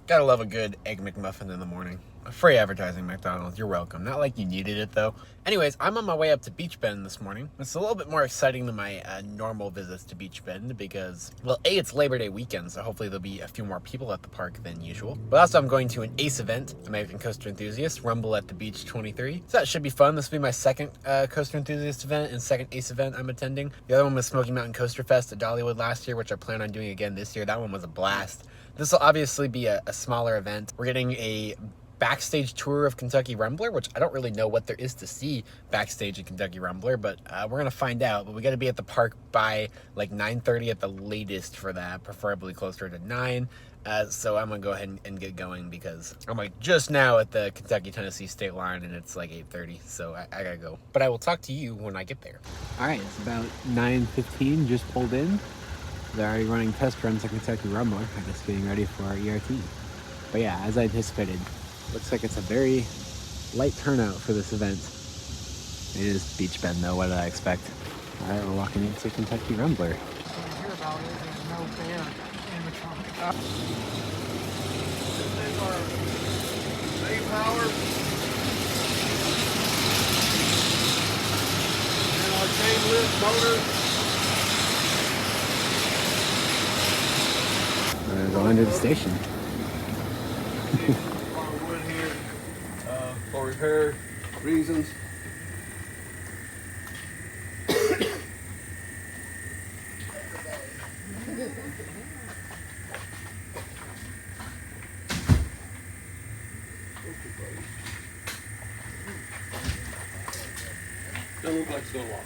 Gotta love a good Egg McMuffin in the morning. Free advertising, McDonald's. You're welcome. Not like you needed it, though. Anyways, I'm on my way up to Beech Bend this morning. It's a little bit more exciting than my normal visits to Beech Bend because, well, A, it's Labor Day weekend, so hopefully there'll be a few more people at the park than usual. But also, I'm going to an ACE event, American Coaster Enthusiast, Rumble at the Beach 23. So that should be fun. This will be my second Coaster Enthusiast event and second ACE event I'm attending. The other one was Smoky Mountain Coaster Fest at Dollywood last year, which I plan on doing again this year. That one was a blast. This will obviously be a smaller event. We're getting a backstage tour of Kentucky Rumbler, which I don't really know what there is to see backstage at Kentucky Rumbler, but we're gonna find out. But we got to be at the park by like 9:30 at the latest for that, preferably closer to 9. So I'm gonna go ahead and get going because I'm like just now at the Kentucky-Tennessee state line and it's like 8:30, so I gotta go. But I will talk to you when I get there. All right, it's about 9:15, just pulled in. They're already running test runs at Kentucky Rumbler, I guess getting ready for our ERT. But yeah, as I anticipated, looks like it's a very light turnout for this event. It is Beech Bend though, what did I expect? All right, we're walking into Kentucky Rumbler. What I hear about it, there's no bear animatronic. They are main power and our chain lift motor. We're gonna go under the station. Wood here for repair reasons. Doesn't look like it's gonna walk.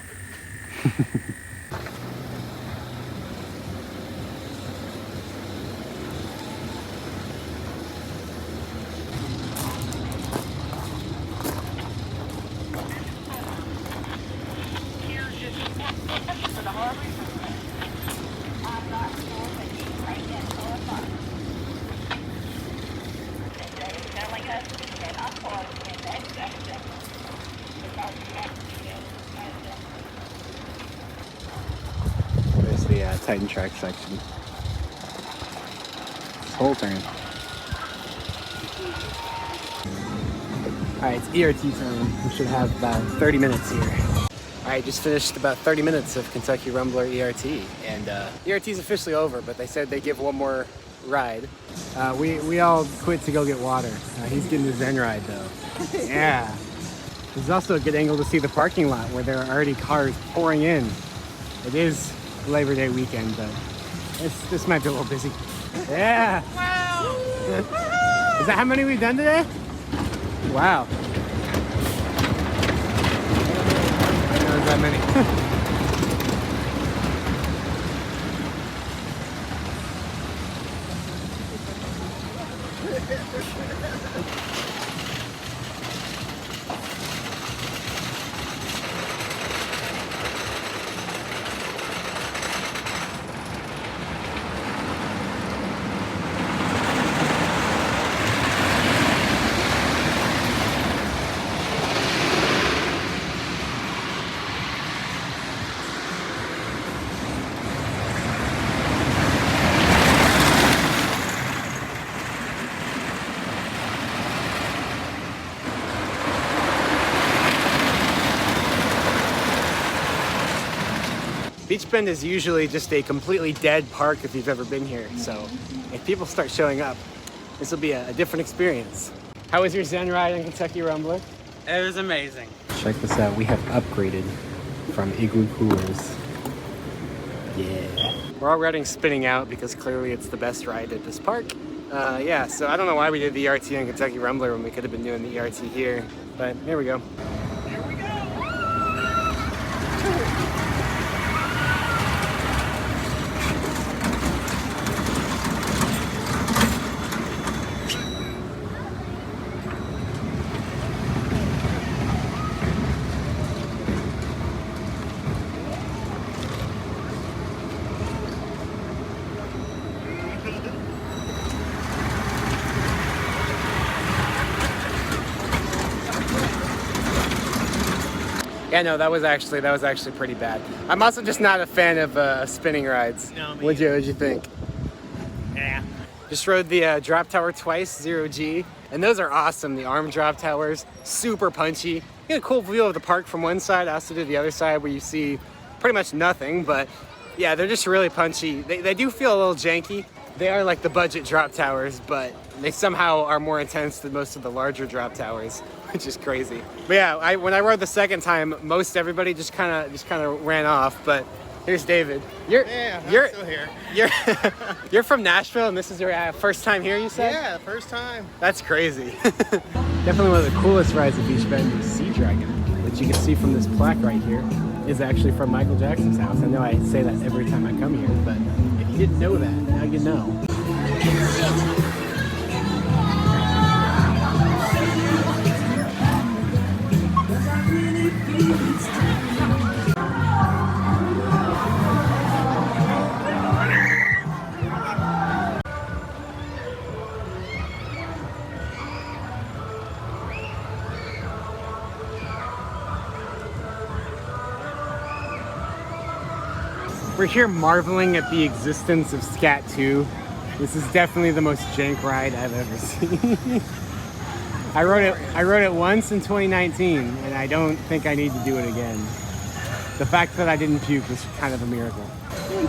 There's the Titan track section. This whole turn. All right, it's ERT time. We should have about 30 minutes here. All right, just finished about 30 minutes of Kentucky Rumbler ERT, and ERT is officially over, but they said they give one more ride. We all quit to go get water. He's getting the Zen ride though. Yeah. There's also a good angle to see the parking lot where there are already cars pouring in. It is Labor Day weekend, but this might be a little busy. Yeah. Wow! Is that how many we've done today? Wow. I didn't know there's that many. Beech Bend is usually just a completely dead park if you've ever been here, so if people start showing up, this will be a different experience. How was your Zen ride in Kentucky Rumbler? It was amazing. Check this out, we have upgraded from igloo coolers. Yeah. We're already spinning out because clearly it's the best ride at this park. Yeah, so I don't know why we did the ERT in Kentucky Rumbler when we could have been doing the ERT here, but here we go. Yeah, no, that was actually pretty bad. I'm also just not a fan of spinning rides. No, me What'd you think? Yeah. Just rode the drop tower twice, 0G, and those are awesome. The arm drop towers, super punchy. You get a cool view of the park from one side. I also did the other side where you see pretty much nothing, but yeah, they're just really punchy. They do feel a little janky. They are like the budget drop towers, but they somehow are more intense than most of the larger drop towers, which is crazy. But yeah, when I rode the second time, most everybody just kind of ran off. But here's David. You're still here. You're from Nashville, and this is your first time here, you said? Yeah, first time. That's crazy. Definitely one of the coolest rides at Beech Bend is Sea Dragon, which you can see from this plaque right here is actually from Michael Jackson's house. I know I say that every time I come here, but if you didn't know that, now you know. We're here marveling at the existence of Scat 2. This is definitely the most jank ride I've ever seen. I rode it once in 2019, and I don't think I need to do it again. The fact that I didn't puke was kind of a miracle.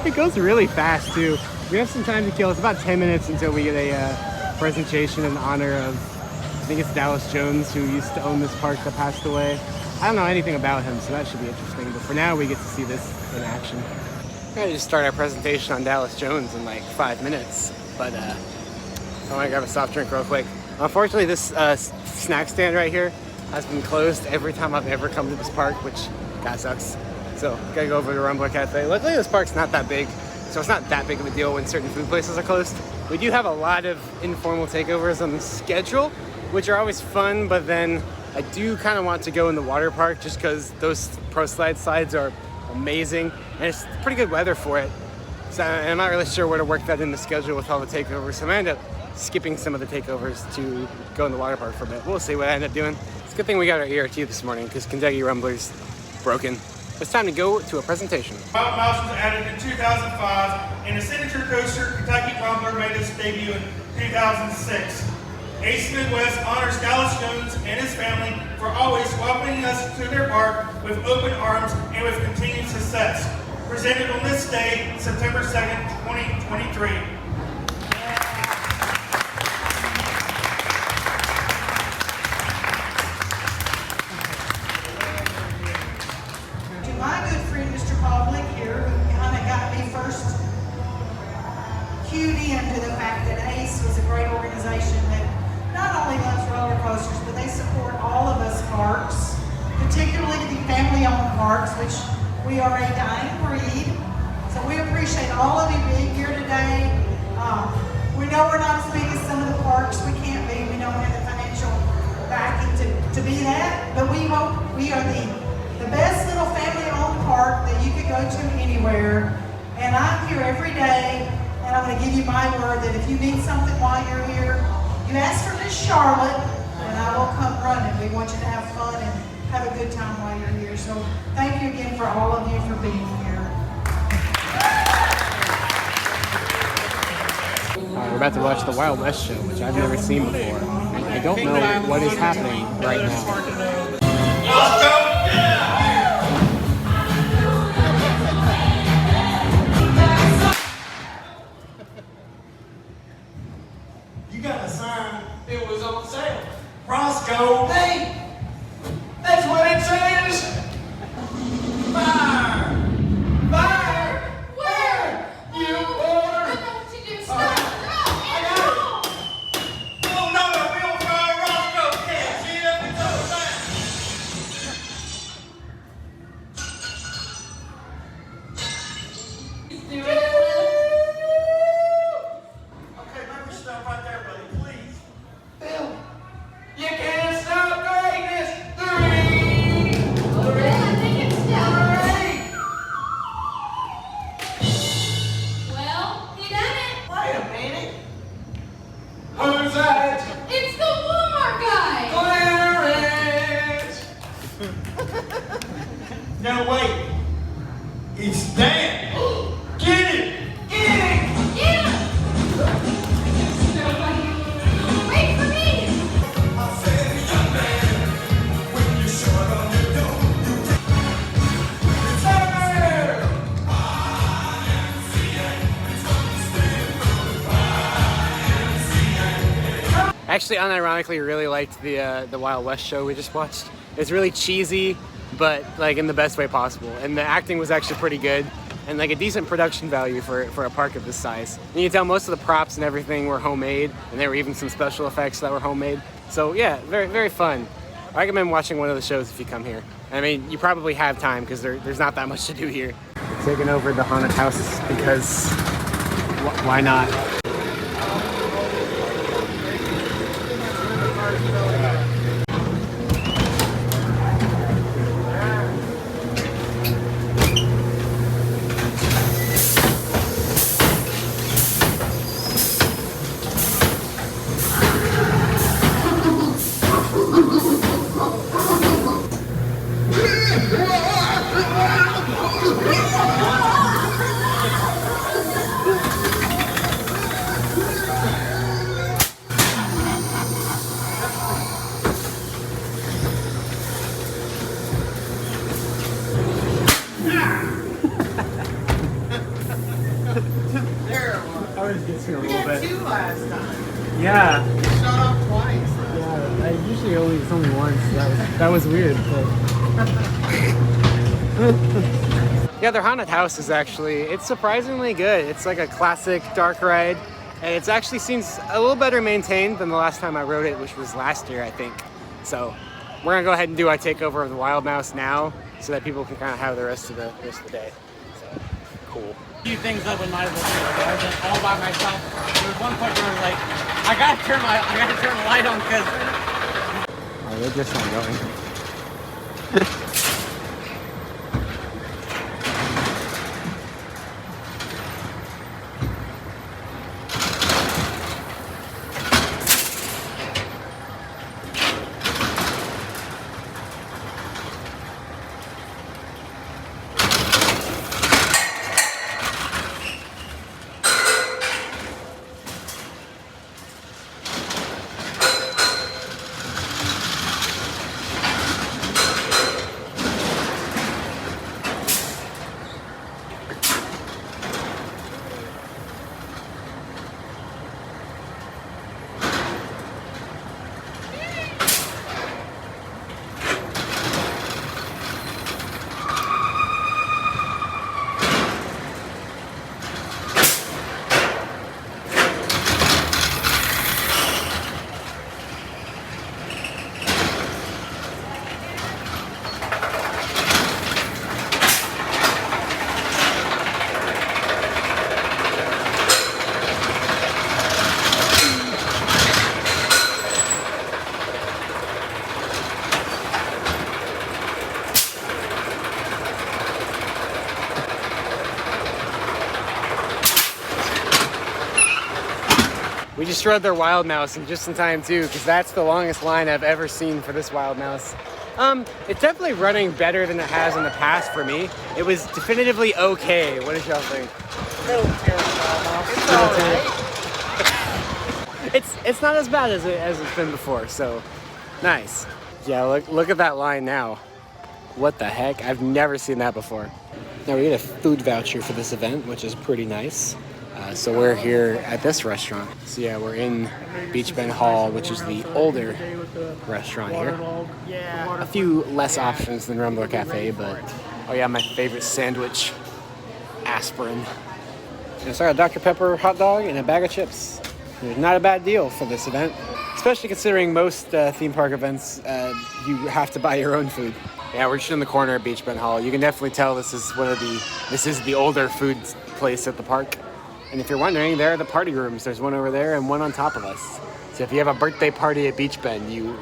It goes really fast too. We have some time to kill. It's about 10 minutes until we get a presentation in honor of, I think it's Dallas Jones, who used to own this park, that passed away. I don't know anything about him, so that should be interesting. But for now, we get to see this in action. We're gonna just start our presentation on Dallas Jones in like 5 minutes, but I want to grab a soft drink real quick. Unfortunately, this snack stand right here has been closed every time I've ever come to this park, which kind of sucks. So gotta go over to Rumbler Cafe. Luckily, this park's not that big, so it's not that big of a deal when certain food places are closed. We do have a lot of informal takeovers on the schedule, which are always fun, but then I do kind of want to go in the water park just because those pro slides are amazing, and it's pretty good weather for it. So I'm not really sure where to work that in the schedule with all the takeovers. So I might end up skipping some of the takeovers to go in the water park for a bit. We'll see what I end up doing. It's a good thing we got our ERT this morning because Kentucky Rumbler's broken. It's time to go to a presentation. Wild Mouse was added in 2005, and the signature coaster Kentucky Rumbler made its debut in 2006. Ace Midwest honors Dallas Jones and his family for always welcoming us to their park with open arms and with continued success. Presented on this day, September 2nd, 2023. To my good friend, Mr. Public here, who kind of got me first cued into the fact that ACE was a great organization that not only loves roller coasters, but they support all of us parks, particularly the family-owned parks, which we are a dying breed. So we appreciate all of you being here today. We know we're not as big as some of the parks. We can't be. We don't have the financial backing to be that. But we hope we are the best little family-owned park that you could go to anywhere. And I'm here every day, and I'm going to give you my word that if you need something while you're here, you ask for Miss Charlotte, and I will come running. We want you to have fun and have a good time while you're here. So thank you again for all of you for being here. We're about to watch the Wild West show, which I've never seen before. And I don't know what is happening right now. You got a sign. It was on sale. Roscoe. Hey, that's what it says. Fire. Fire. Where? You order. I know what you do. Stop. I got it. Oh no, the real fire Roscoe can't see up and over there. Okay, let me stop right there, buddy, please. Bill, you can't stop greatness. 3, 3, I think it's down. 3. Well, he done it. Wait a minute. Who's that? It's the Walmart guy. Clarence. No, wait. It's Dan. Get it. Get it. Get him. Actually, unironically, really liked the Wild West show we just watched. It's really cheesy, but like in the best way possible. And the acting was actually pretty good, and like a decent production value for a park of this size. And you can tell most of the props and everything were homemade, and there were even some special effects that were homemade. So yeah, very, very fun. I recommend watching one of the shows if you come here. I mean, you probably have time because there's not that much to do here. We're taking over the haunted house because why not? Gets me a little bit. Two last time. Yeah. You shot off twice. Yeah. I usually it's only once. That was weird. But... yeah, their haunted house is it's surprisingly good. It's like a classic dark ride, and it actually seems a little better maintained than the last time I rode it, which was last year, I think. So we're gonna go ahead and do our takeover of the Wild Mouse now, so that people can kind of have the rest of the day. So cool. Few things I would not have done. I was all by myself. There was one point where I was like, I gotta turn the light on because Oh, they're just not going. We just rode their Wild Mouse and just in time too, because that's the longest line I've ever seen for this Wild Mouse. It's definitely running better than it has in the past for me. It was definitively okay. What did y'all think? It's not as bad as it's been before, so nice. Yeah, look at that line now. What the heck? I've never seen that before. Now we get a food voucher for this event, which is pretty nice. So we're here at this restaurant. So yeah, we're in Beech Bend Hall, which is the older restaurant here. A few less options than Rumbler Cafe, but oh yeah, my favorite sandwich, aspirin. And so I got a Dr. Pepper hot dog and a bag of chips. It's not a bad deal for this event, especially considering most theme park events you have to buy your own food. Yeah, we're just in the corner of Beech Bend Hall. You can definitely tell this is the older food place at the park. And if you're wondering, there are the party rooms. There's one over there and one on top of us. So if you have a birthday party at Beech Bend, you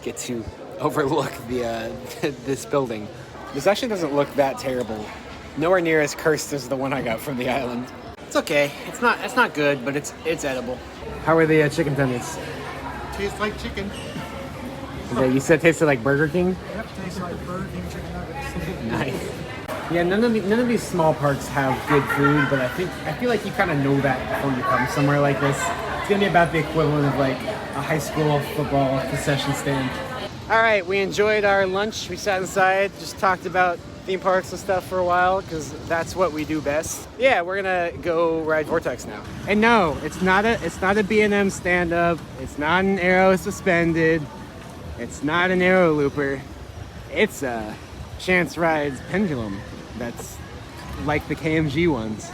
get to overlook this building. This actually doesn't look that terrible. Nowhere near as cursed as the one I got from the island. It's okay. It's not good, but it's edible. How are the chicken tenders? tastes like chicken. Okay, you said it tasted like Burger King? Yep, tastes like Burger King chicken nuggets. Nice. Yeah, none of these small parks have good food, but I feel like you kind of know that before you come somewhere like this. It's gonna be about the equivalent of like a high school football concession stand. All right, we enjoyed our lunch. We sat inside, just talked about theme parks and stuff for a while because that's what we do best. Yeah, we're gonna go ride Vortex now. And no, it's not a B&M stand-up. It's not an Aero suspended. It's not an Aero looper. It's a Chance Rides pendulum that's like the KMG ones.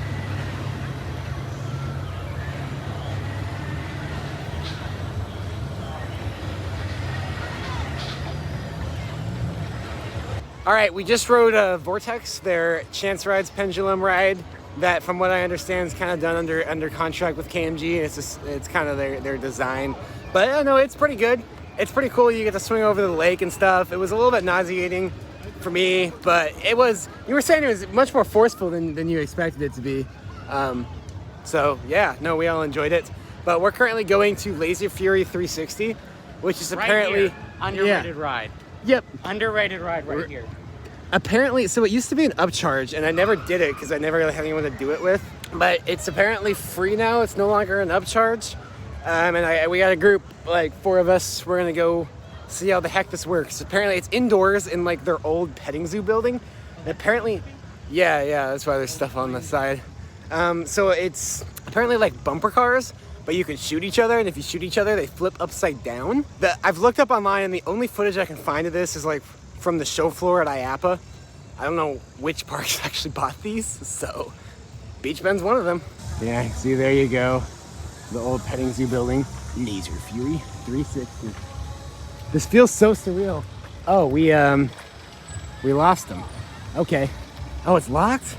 All right, we just rode a Vortex, their Chance Rides pendulum ride that, from what I understand, is kind of done under contract with KMG. It's kind of their design, but no, it's pretty good. It's pretty cool. You get to swing over the lake and stuff. It was a little bit nauseating for me, but it was. You were saying it was much more forceful than you expected it to be. So yeah, no, we all enjoyed it. But we're currently going to Laser Fury 360, which is apparently here. Underrated ride. Yep. Underrated ride right here. Apparently, so it used to be an upcharge, and I never did it because I never really had anyone to do it with. But it's apparently free now. It's no longer an upcharge. And we got a group, like 4 of us. We're gonna go see how the heck this works. Apparently, it's indoors in like their old petting zoo building. And apparently, yeah, that's why there's stuff on the side. So it's apparently like bumper cars, but you can shoot each other, and if you shoot each other, they flip upside down. I've looked up online, and the only footage I can find of this is like from the show floor at IAPA. I don't know which parks actually bought these, so Beech Bend's one of them. Yeah, see, there you go. The old petting zoo building. Laser Fury 360. This feels so surreal. Oh, we lost them. Okay. Oh, it's locked?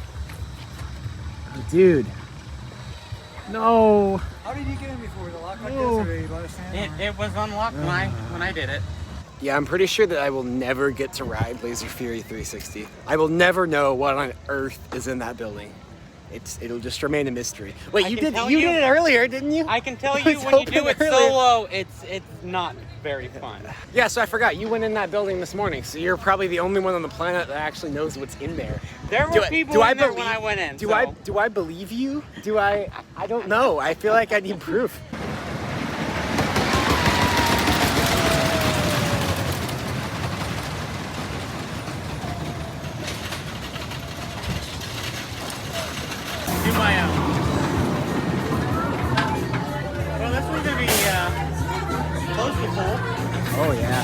Oh, dude. No. How did you get in before? The lock like No. this, or you let us stand? It was unlocked when I did it. Yeah, I'm pretty sure that I will never get to ride Laser Fury 360. I will never know what on earth is in that building. It'll just remain a mystery. Wait, you did it earlier, didn't you? I can tell I you was when you do hoping it earlier. solo, it's not very fun. Yeah, so I forgot. You went in that building this morning, so you're probably the only one on the planet that actually knows what's in there. There were people in there when I went in. Do I believe you? I don't know. I feel like I need proof. Do my own. Well, this one's gonna be close to full. Oh yeah.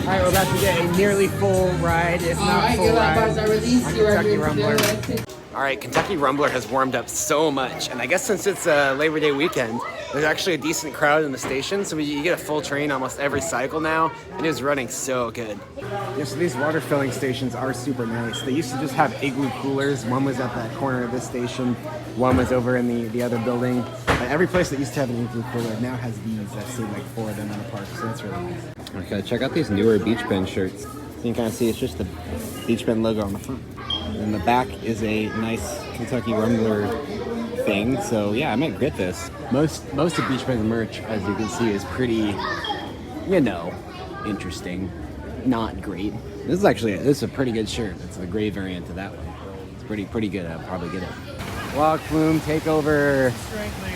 All right, we're about to get a nearly full ride, if not full ride, on Kentucky Rumbler. All right, Kentucky Rumbler has warmed up so much, and I guess since it's Labor Day weekend, there's actually a decent crowd in the station, so you get a full train almost every cycle now, and it was running so good. Yeah, so these water filling stations are super nice. They used to just have igloo coolers. One was at that corner of this station, one was over in the other building. And every place that used to have an igloo cooler now has these. I've seen like 4 of them in the park, so that's really nice. Okay, check out these newer Beech Bend shirts. You can kind of see it's just the Beech Bend logo on the front. And the back is a nice Kentucky Rumbler thing, so yeah, I might get this. Most of Beech Bend's merch, as you can see, is pretty, interesting. Not great. This is a pretty good shirt. It's the gray variant of that one. It's pretty good. I'll probably get it. Log Flume Takeover. Strength, Leo.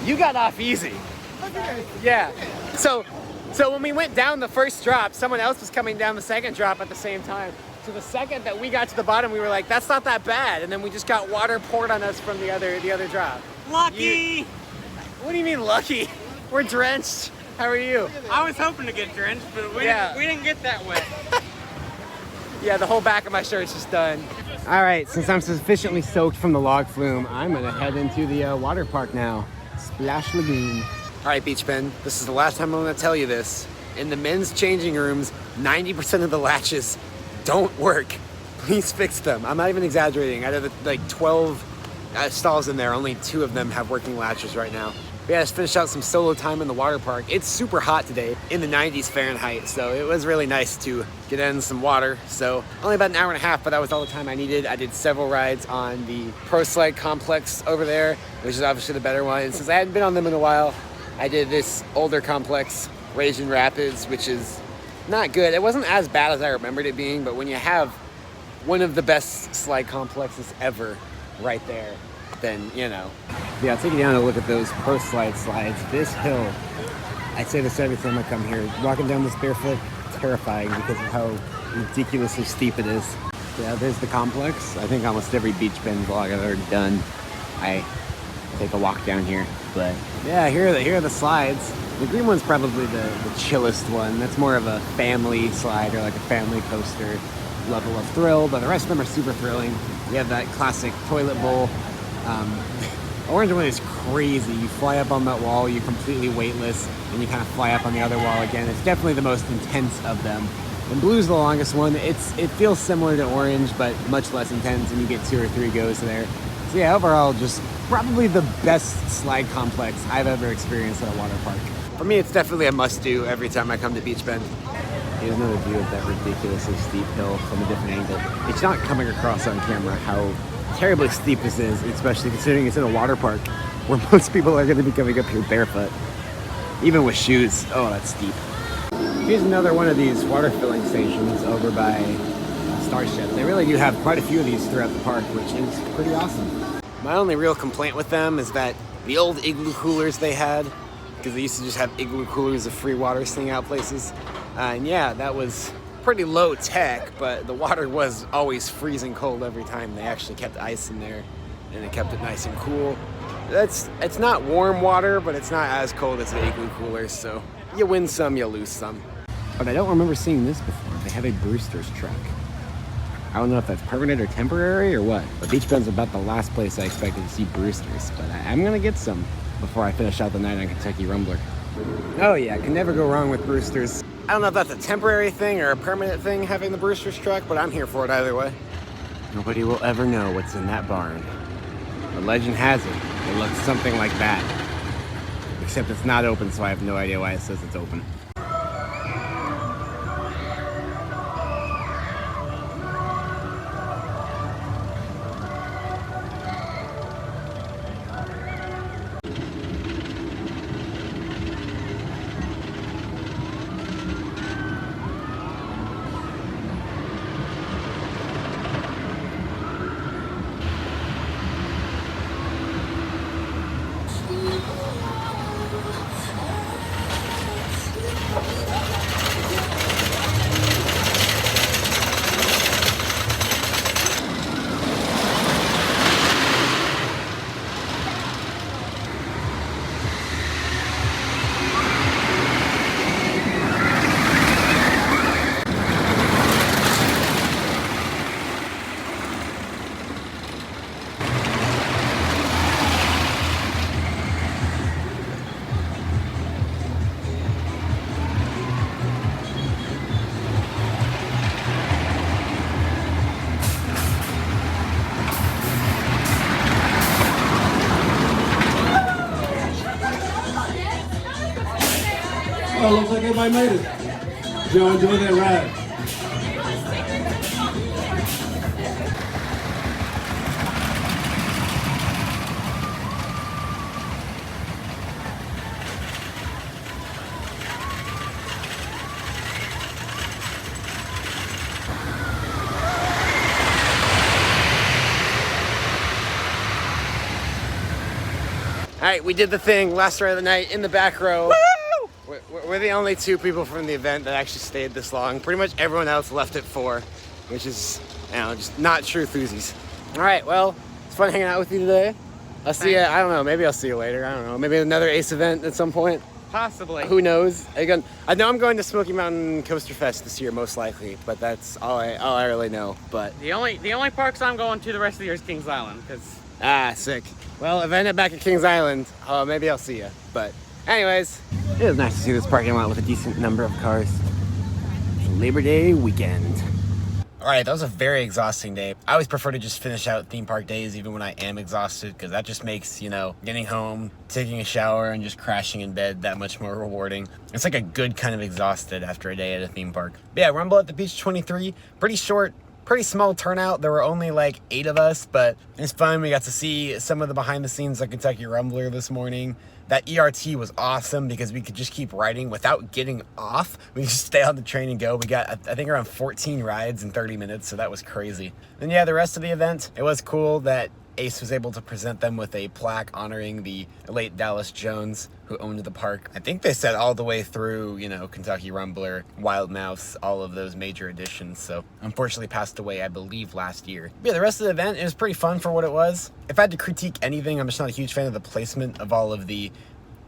You got off easy. Yeah. So when we went down the first drop, someone else was coming down the second drop at the same time. So the second that we got to the bottom, we were like, that's not that bad. And then we just got water poured on us from the other drop. Lucky! What do you mean lucky? We're drenched. How are you? I was hoping to get drenched, but we didn't get that wet. Yeah, the whole back of my shirt's just done. All right, since I'm sufficiently soaked from the log flume, I'm gonna head into the water park now. Splash Lagoon. All right, Beech Bend, this is the last time I'm gonna tell you this. In the men's changing rooms, 90% of the latches don't work. Please fix them. I'm not even exaggerating. Out of the 12 stalls in there, only 2 of them have working latches right now. Yeah, just finished out some solo time in the water park. It's super hot today, in the 90s Fahrenheit, so it was really nice to get in some water. So only about an hour and a half, but that was all the time I needed. I did several rides on the Pro Slide complex over there, which is obviously the better one. And since I hadn't been on them in a while, I did this older complex, Raging Rapids, which is not good. It wasn't as bad as I remembered it being, but when you have one of the best slide complexes ever right there, then, you know. Yeah, I'll take you down and look at those Pro Slide slides. This hill, I say this every time I come here, walking down this barefoot, terrifying because of how ridiculously steep it is. Yeah, there's the complex. I think almost every Beech Bend vlog I've ever done, I take a walk down here. But yeah, here are the slides. The green one's probably the chillest one. That's more of a family slide or like a family coaster level of thrill, but the rest of them are super thrilling. You have that classic toilet bowl. Orange one is crazy. You fly up on that wall, you're completely weightless, and you kind of fly up on the other wall again. It's definitely the most intense of them. And blue's the longest one. It feels similar to orange, but much less intense, and you get 2 or 3 goes there. So yeah, overall, just probably the best slide complex I've ever experienced at a water park. For me, it's definitely a must-do every time I come to Beech Bend. Here's another view of that ridiculously steep hill from a different angle. It's not coming across on camera how terribly steep this is, especially considering it's in a water park where most people are going to be coming up here barefoot, even with shoes. Oh, that's steep. Here's another one of these water filling stations over by Starship. They really do have quite a few of these throughout the park, which is pretty awesome. My only real complaint with them is that the old igloo coolers they had, because they used to just have igloo coolers of free water sitting out places, and yeah, that was pretty low tech, but the water was always freezing cold every time. They actually kept ice in there, and it kept it nice and cool. It's not warm water, but it's not as cold as the igloo coolers, so you win some, you lose some. But I don't remember seeing this before. They have a Brewster's truck. I don't know if that's permanent or temporary or what, but Beech Bend's about the last place I expected to see Brewster's, but I'm gonna get some before I finish out the night on Kentucky Rumbler. Oh yeah, can never go wrong with Brewster's. I don't know if that's a temporary thing or a permanent thing, having the Brewster's truck, but I'm here for it either way. Nobody will ever know what's in that barn. The legend has it looks something like that. Except it's not open, so I have no idea why it says it's open. Oh, looks like everybody made it. Did y'all enjoy that ride? All right, we did the thing, last ride of the night in the back row. Woo! We're the only 2 people from the event that actually stayed this long. Pretty much everyone else left at 4, which is, you know, just not true enthusiasts. All right, well, it's fun hanging out with you today. I'll see you, I don't know, maybe I'll see you later. I don't know, maybe another Ace event at some point. Possibly. Who knows? Again, I know I'm going to Smoky Mountain Coaster Fest this year, most likely, but that's all I really know. But The only parks I'm going to the rest of the year is Kings Island, because sick. Well, if I end up back at Kings Island, maybe I'll see you. But anyways, it was nice to see this parking lot with a decent number of cars. It's Labor Day weekend. All right, that was a very exhausting day. I always prefer to just finish out theme park days even when I am exhausted, because that just makes, you know, getting home, taking a shower, and just crashing in bed that much more rewarding. It's like a good kind of exhausted after a day at a theme park. But yeah, Rumble at the Beach 23, pretty short, pretty small turnout. There were only like 8 of us, but it's fun. We got to see some of the behind the scenes of Kentucky Rumbler this morning. That ERT was awesome because we could just keep riding without getting off. We just stay on the train and go. We got, I think, around 14 rides in 30 minutes, so that was crazy. Then yeah, the rest of the event, it was cool that Ace was able to present them with a plaque honoring the late Dallas Jones, who owned the park. I think they said all the way through, you know, Kentucky Rumbler, Wild Mouse, all of those major additions. So unfortunately passed away, I believe, last year. But yeah, the rest of the event, it was pretty fun for what it was. If I had to critique anything, I'm just not a huge fan of the placement of all of the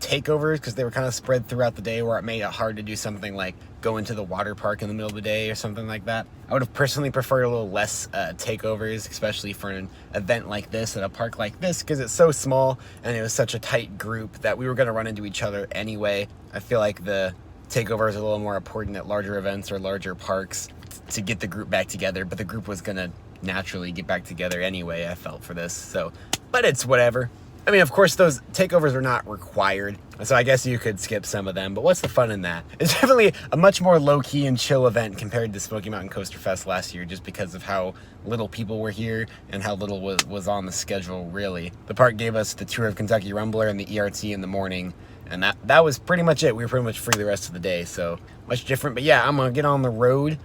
takeovers, because they were kind of spread throughout the day, where it made it hard to do something like go into the water park in the middle of the day or something like that. I would have personally preferred a little less takeovers, especially for an event like this at a park like this, because it's so small and it was such a tight group that we were going to run into each other anyway. I feel like the takeovers are a little more important at larger events or larger parks to get the group back together, but the group was going to naturally get back together anyway, I felt, for this. So, but it's whatever. I mean, of course, those takeovers are not required, so I guess you could skip some of them, but what's the fun in that? It's definitely a much more low-key and chill event compared to Smoky Mountain Coaster Fest last year, just because of how little people were here and how little was on the schedule, really. The park gave us the tour of Kentucky Rumbler and the ERT in the morning, and that was pretty much it. We were pretty much free the rest of the day, so much different. But yeah, I'm gonna get on the road.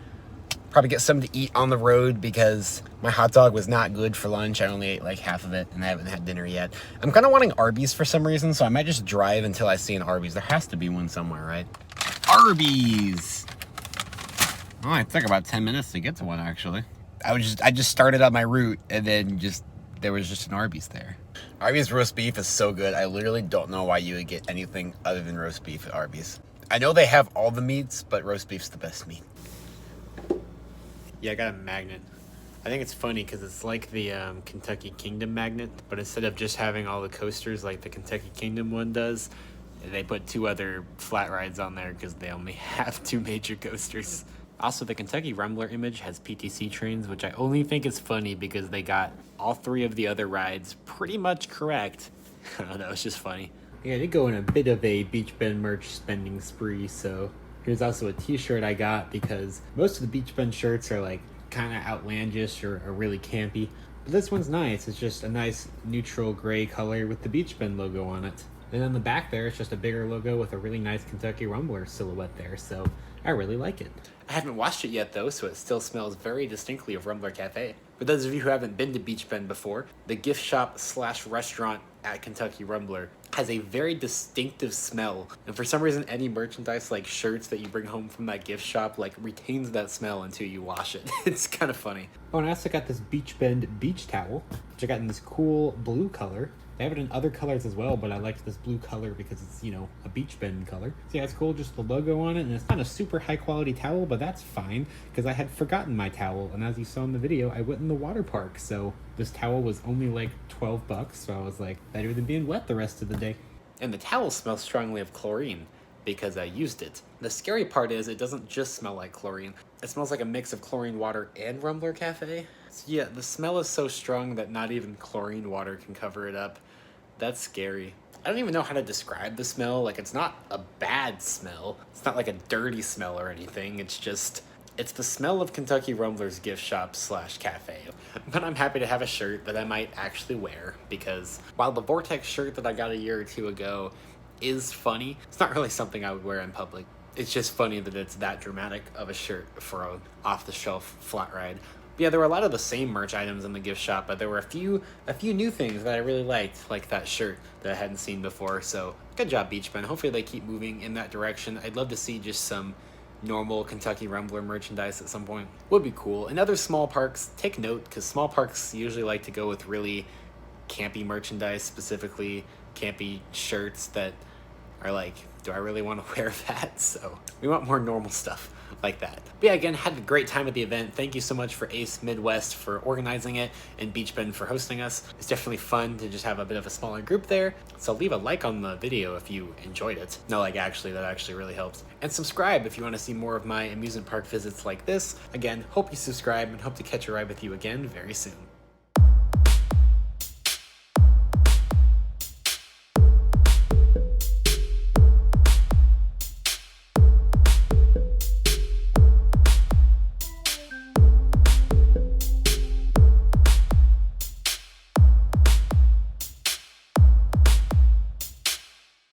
Probably get something to eat on the road because my hot dog was not good for lunch. I only ate like half of it and I haven't had dinner yet. I'm kind of wanting Arby's for some reason, so I might just drive until I see an Arby's. There has to be one somewhere, right? Arby's! Oh, it took about 10 minutes to get to one, actually. I just started on my route and then there was just an Arby's there. Arby's roast beef is so good. I literally don't know why you would get anything other than roast beef at Arby's. I know they have all the meats, but roast beef's the best meat. Yeah, I got a magnet. I think it's funny because it's like the Kentucky Kingdom magnet, but instead of just having all the coasters like the Kentucky Kingdom one does, they put 2 other flat rides on there because they only have 2 major coasters. Also, the Kentucky Rumbler image has PTC trains, which I only think is funny because they got all 3 of the other rides pretty much correct. That was just funny. Yeah, they go in a bit of a Beech Bend merch spending spree, so here's also a t-shirt I got because most of the Beech Bend shirts are like kind of outlandish or really campy. But this one's nice. It's just a nice neutral gray color with the Beech Bend logo on it. And on the back there, it's just a bigger logo with a really nice Kentucky Rumbler silhouette there. So I really like it. I haven't washed it yet though, so it still smells very distinctly of Rumbler Cafe. For those of you who haven't been to Beech Bend before, the gift shop / restaurant at Kentucky Rumbler has a very distinctive smell, and for some reason any merchandise like shirts that you bring home from that gift shop like retains that smell until you wash it. It's kind of funny. Oh, and I also got this Beech Bend beach towel, which I got in this cool blue color. They have it in other colors as well, but I liked this blue color because it's, you know, a Beech Bend color. So yeah, it's cool, just the logo on it, and it's not a super high quality towel, but that's fine, because I had forgotten my towel, and as you saw in the video, I went in the water park, so this towel was only like $12, so I was like, better than being wet the rest of the day. And the towel smells strongly of chlorine, because I used it. The scary part is it doesn't just smell like chlorine. It smells like a mix of chlorine water and Rumbler Cafe. So yeah, the smell is so strong that not even chlorine water can cover it up. That's scary. I don't even know how to describe the smell. Like, it's not a bad smell. It's not like a dirty smell or anything. It's the smell of Kentucky Rumbler's gift shop / cafe. But I'm happy to have a shirt that I might actually wear, because while the Vortex shirt that I got a year or 2 ago is funny, it's not really something I would wear in public. It's just funny that it's that dramatic of a shirt for a off-the-shelf flat ride. But yeah, there were a lot of the same merch items in the gift shop, but there were a few new things that I really liked, like that shirt that I hadn't seen before. So good job, Beech Bend. Hopefully they keep moving in that direction. I'd love to see just some normal Kentucky Rumbler merchandise at some point. Would be cool. And other small parks, take note, because small parks usually like to go with really campy merchandise, specifically campy shirts that are like, do I really want to wear that? So we want more normal stuff. like that. But yeah, again, had a great time at the event. Thank you so much for Ace Midwest for organizing it and Beech Bend for hosting us. It's definitely fun to just have a bit of a smaller group there. So leave a like on the video if you enjoyed it. No, like actually, that actually really helps. And subscribe if you want to see more of my amusement park visits like this. Again, hope you subscribe and hope to catch a ride with you again very soon.